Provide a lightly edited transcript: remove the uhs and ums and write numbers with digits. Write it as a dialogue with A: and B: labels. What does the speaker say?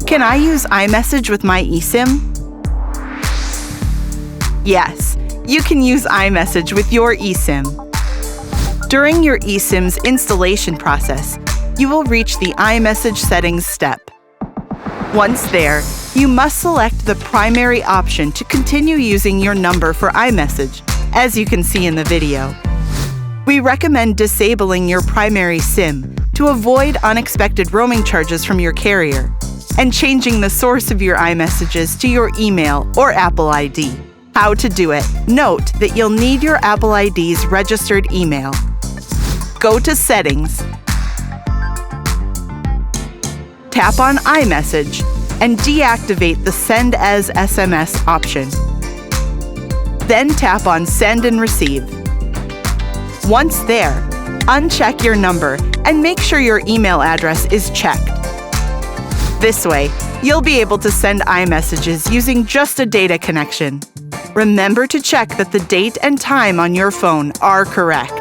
A: Can I use iMessage with my eSIM? Yes, you can use iMessage with your eSIM. During your eSIM's installation process, you will reach the iMessage settings step. Once there, you must select the primary option to continue using your number for iMessage, as you can see in the video. We recommend disabling your primary SIM to avoid unexpected roaming charges from your carrier, and changing the source of your iMessages to your email or Apple ID. How to do it. Note that you'll need your Apple ID's registered email. Go to Settings, tap on iMessage, and deactivate the Send as SMS option. Then tap on Send and Receive. Once there, uncheck your number and make sure your email address is checked. This way, you'll be able to send iMessages using just a data connection. Remember to check that the date and time on your phone are correct.